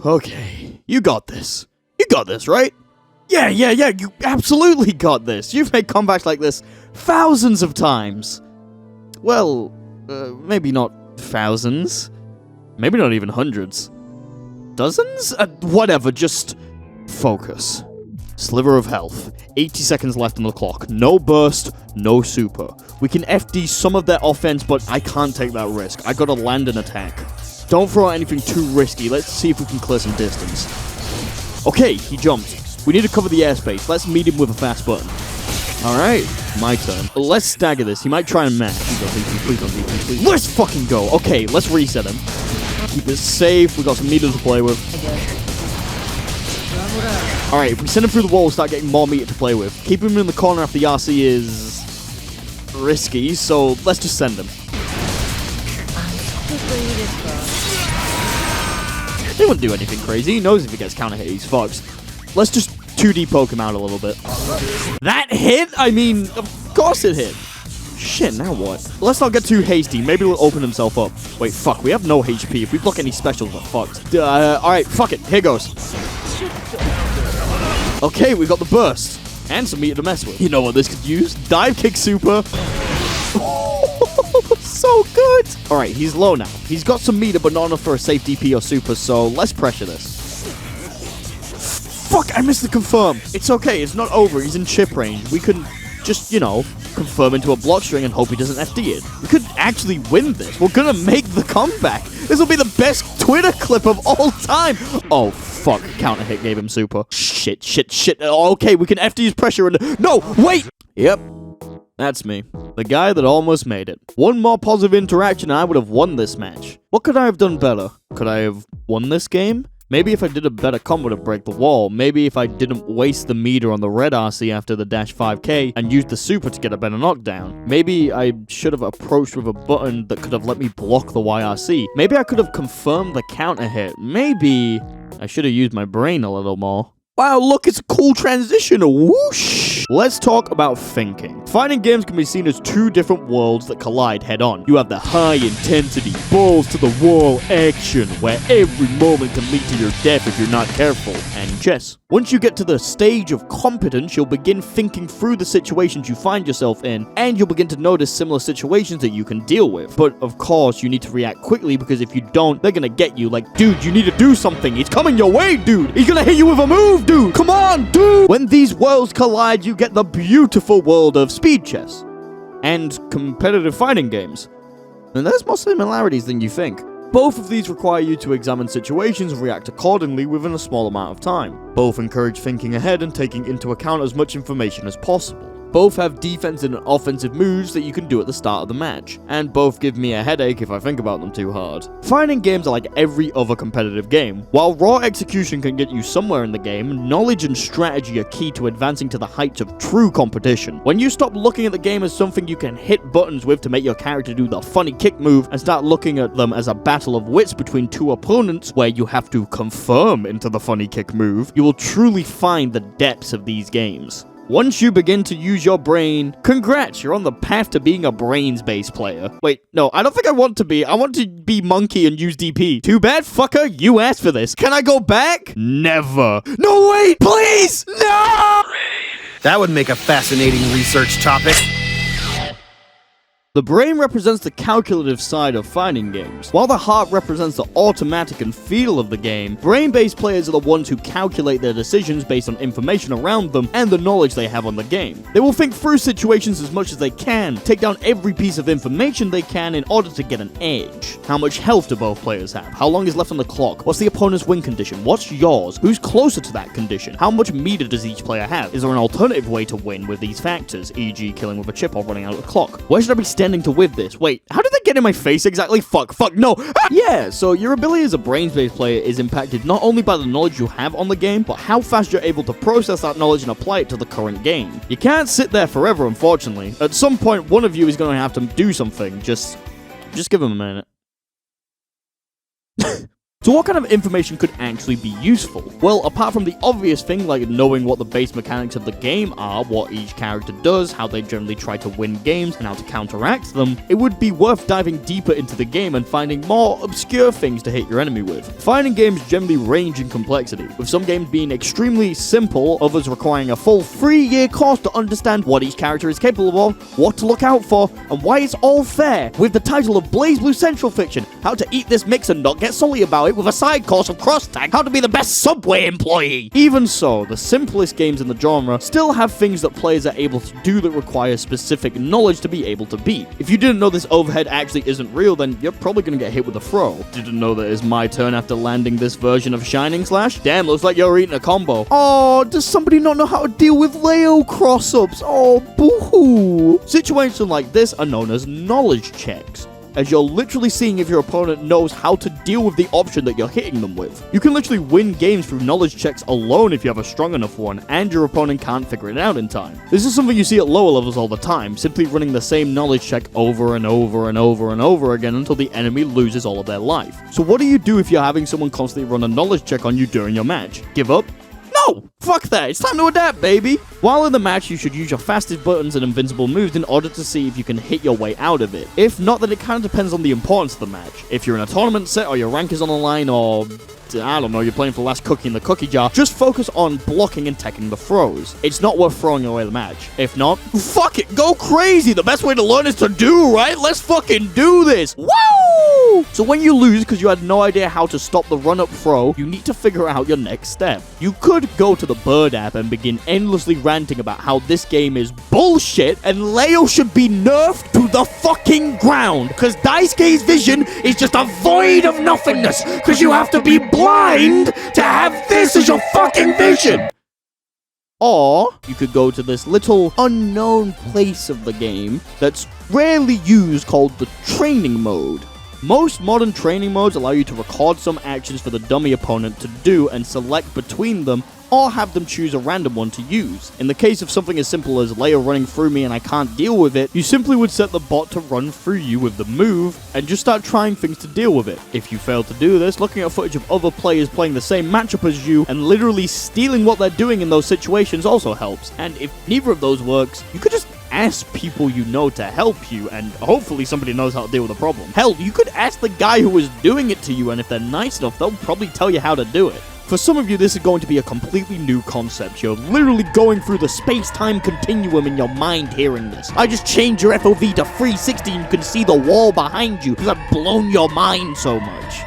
Okay. You got this. You got this, right? Yeah, you absolutely got this. You've made comebacks like this thousands of times. Well, maybe not thousands. Maybe not even hundreds. Dozens? Whatever, just focus. Sliver of health. 80 seconds left on the clock. No burst, no super. We can FD some of their offense, but I can't take that risk. I gotta land an attack. Don't throw out anything too risky. Let's see if we can clear some distance. Okay, he jumped. We need to cover the airspace. Let's meet him with a fast button. Alright, my turn. Let's stagger this. He might try and match. Please don't beat me, please. Let's fucking go. Okay, let's reset him. Keep it safe. We got some meter to play with. Alright, if we send him through the wall, we'll start getting more meter to play with. Keeping him in the corner after the RC is risky, so let's just send him. He wouldn't do anything crazy. He knows if he gets counter hit, he's fucked. Let's just 2D poke him out a little bit. That hit? I mean, of course it hit. Shit, now what? Let's not get too hasty. Maybe he'll open himself up. Wait, fuck, we have no HP. If we block any specials, we're fucked. Alright, fuck it. Here goes. Okay, we got the burst. And some meter to mess with. You know what this could use? Dive kick super. So good. Alright, he's low now. He's got some meter, but not enough for a safe DP or super, so let's pressure this. Fuck, I missed the confirm. It's okay, it's not over. He's in chip range. We can just, you know, confirm into a block string and hope he doesn't FD it. We could actually win this. We're gonna make the comeback. This will be the best Twitter clip of all time. Oh, fuck. Counter hit gave him super. Shit. Okay, we can FD his pressure and... No, wait! Yep. That's me. The guy that almost made it. One more positive interaction and I would have won this match. What could I have done better? Could I have won this game? Maybe if I did a better combo to break the wall. Maybe if I didn't waste the meter on the red RC after the dash 5k and used the super to get a better knockdown. Maybe I should have approached with a button that could have let me block the YRC. Maybe I could have confirmed the counter hit. Maybe I should have used my brain a little more. Wow, look, it's a cool transition. Whoosh! Let's talk about thinking. Fighting games can be seen as two different worlds that collide head-on. You have the high-intensity, balls-to-the-wall action, where every moment can lead to your death if you're not careful, and chess. Once you get to the stage of competence, you'll begin thinking through the situations you find yourself in, and you'll begin to notice similar situations that you can deal with. But, of course, you need to react quickly, because if you don't, they're gonna get you. Like, dude, you need to do something. He's coming your way, dude. He's gonna hit you with a move, dude. Come on, dude. When these worlds collide, you get the beautiful world of speed chess and competitive fighting games. And there's more similarities than you think. Both of these require you to examine situations and react accordingly within a small amount of time. Both encourage thinking ahead and taking into account as much information as possible. Both have defensive and offensive moves that you can do at the start of the match, and both give me a headache if I think about them too hard. Fighting games are like every other competitive game. While raw execution can get you somewhere in the game, knowledge and strategy are key to advancing to the heights of true competition. When you stop looking at the game as something you can hit buttons with to make your character do the funny kick move, and start looking at them as a battle of wits between two opponents where you have to confirm into the funny kick move, you will truly find the depths of these games. Once you begin to use your brain, congrats, you're on the path to being a brains-based player. Wait, no, I don't think I want to be. I want to be monkey and use DP. Too bad, fucker, you asked for this. Can I go back? Never. No, wait, please, no! That would make a fascinating research topic. The brain represents the calculative side of fighting games, while the heart represents the automatic and feel of the game. Brain-based players are the ones who calculate their decisions based on information around them and the knowledge they have on the game. They will think through situations as much as they can, take down every piece of information they can in order to get an edge. How much health do both players have? How long is left on the clock? What's the opponent's win condition? What's yours? Who's closer to that condition? How much meter does each player have? Is there an alternative way to win with these factors, e.g. killing with a chip or running out of the clock? Where should I be standing to with this? Wait, how did they get in my face exactly? Fuck, no. Yeah, so your ability as a brains-based player is impacted not only by the knowledge you have on the game, but how fast you're able to process that knowledge and apply it to the current game. You can't sit there forever, unfortunately. At some point, one of you is going to have to do something. Just give him a minute. So what kind of information could actually be useful? Well, apart from the obvious thing like knowing what the base mechanics of the game are, what each character does, how they generally try to win games, and how to counteract them, it would be worth diving deeper into the game and finding more obscure things to hit your enemy with. Fighting games generally range in complexity, with some games being extremely simple, others requiring a full 3-year course to understand what each character is capable of, what to look out for, and why it's all fair, with the title of BlazBlue Central Fiction, how to eat this mix and not get sully about it, with a side course of Cross-Tag, how to be the best Subway employee. Even so, the simplest games in the genre still have things that players are able to do that require specific knowledge to be able to beat. If you didn't know this overhead actually isn't real, then you're probably gonna get hit with a throw. Didn't know that it's my turn after landing this version of Shining Slash? Damn, looks like you're eating a combo. Oh, does somebody not know how to deal with Leo cross-ups? Oh, boo-hoo. Situations like this are known as knowledge checks, as you're literally seeing if your opponent knows how to deal with the option that you're hitting them with. You can literally win games through knowledge checks alone if you have a strong enough one, and your opponent can't figure it out in time. This is something you see at lower levels all the time, simply running the same knowledge check over and over and over and over again until the enemy loses all of their life. So what do you do if you're having someone constantly run a knowledge check on you during your match? Give up? No! Fuck that, it's time to adapt, baby! While in the match, you should use your fastest buttons and invincible moves in order to see if you can hit your way out of it. If not, then it kind of depends on the importance of the match. If you're in a tournament set, or your rank is on the line, or I don't know, you're playing for the last cookie in the cookie jar, just focus on blocking and teching the throws. It's not worth throwing away the match. If not, fuck it, go crazy! The best way to learn is to do, right? Let's fucking do this! Woo! So when you lose because you had no idea how to stop the run-up throw, you need to figure out your next step. You could go to the Bird app and begin endlessly ranting about how this game is bullshit and Leo should be nerfed to the fucking ground, because Daisuke's vision is just a void of nothingness, because you have to be blind to have this as your fucking vision. Or you could go to this little unknown place of the game that's rarely used called the training mode. Most modern training modes allow you to record some actions for the dummy opponent to do and select between them, or have them choose a random one to use. In the case of something as simple as Leo running through me and I can't deal with it, you simply would set the bot to run through you with the move, and just start trying things to deal with it. If you fail to do this, looking at footage of other players playing the same matchup as you, and literally stealing what they're doing in those situations also helps. And if neither of those works, you could just ask people you know to help you, and hopefully somebody knows how to deal with the problem. Hell, you could ask the guy who was doing it to you, and if they're nice enough, they'll probably tell you how to do it. For some of you, this is going to be a completely new concept. You're literally going through the space-time continuum in your mind hearing this. I just changed your FOV to 360 and you can see the wall behind you because I've blown your mind so much.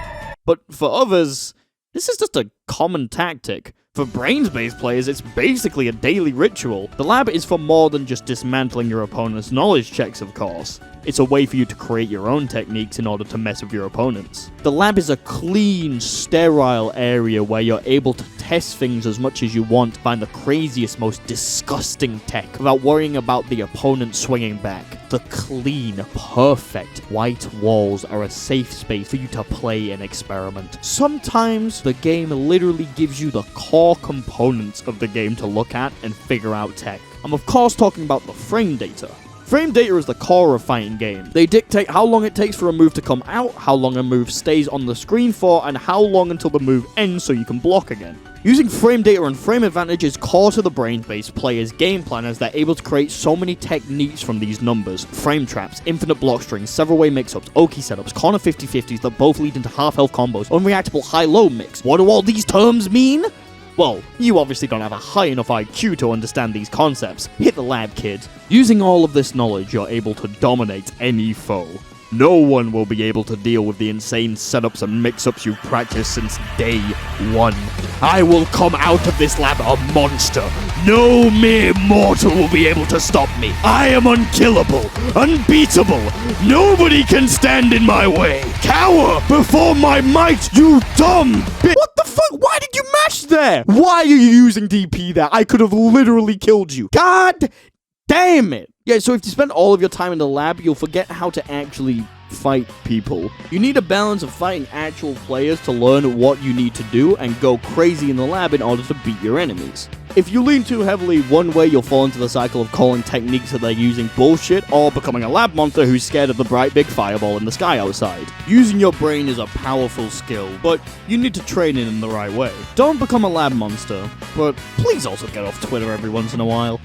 But for others, this is just a common tactic. For brains-based players, it's basically a daily ritual. The lab is for more than just dismantling your opponent's knowledge checks, of course. It's a way for you to create your own techniques in order to mess with your opponents. The lab is a clean, sterile area where you're able to test things as much as you want, find the craziest, most disgusting tech without worrying about the opponent swinging back. The clean, perfect white walls are a safe space for you to play and experiment. Sometimes the game literally gives you the core components of the game to look at and figure out tech. I'm of course talking about the frame data. Frame data is the core of fighting games. They dictate how long it takes for a move to come out, how long a move stays on the screen for, and how long until the move ends so you can block again. Using frame data and frame advantage is core to the brain-based player's game plan, as they're able to create so many techniques from these numbers. Frame traps, infinite block strings, several-way mix-ups, Oki setups, corner 50-50s that both lead into half-health combos, unreactable high-low mix. What do all these terms mean? Well, you obviously don't have a high enough IQ to understand these concepts. Hit the lab, kid. Using all of this knowledge, you're able to dominate any foe. No one will be able to deal with the insane setups and mix-ups you've practiced since day one. I will come out of this lab a monster. No mere mortal will be able to stop me. I am unkillable, unbeatable. Nobody can stand in my way. Cower before my might, you dumb bitch. What the fuck? Why did you mash there? Why are you using DP there? I could have literally killed you. God damn it. Yeah, so if you spend all of your time in the lab, you'll forget how to actually fight people. You need a balance of fighting actual players to learn what you need to do and go crazy in the lab in order to beat your enemies. If you lean too heavily one way, you'll fall into the cycle of calling techniques that they're using bullshit, or becoming a lab monster who's scared of the bright big fireball in the sky outside. Using your brain is a powerful skill, but you need to train it in the right way. Don't become a lab monster, but please also get off Twitter every once in a while.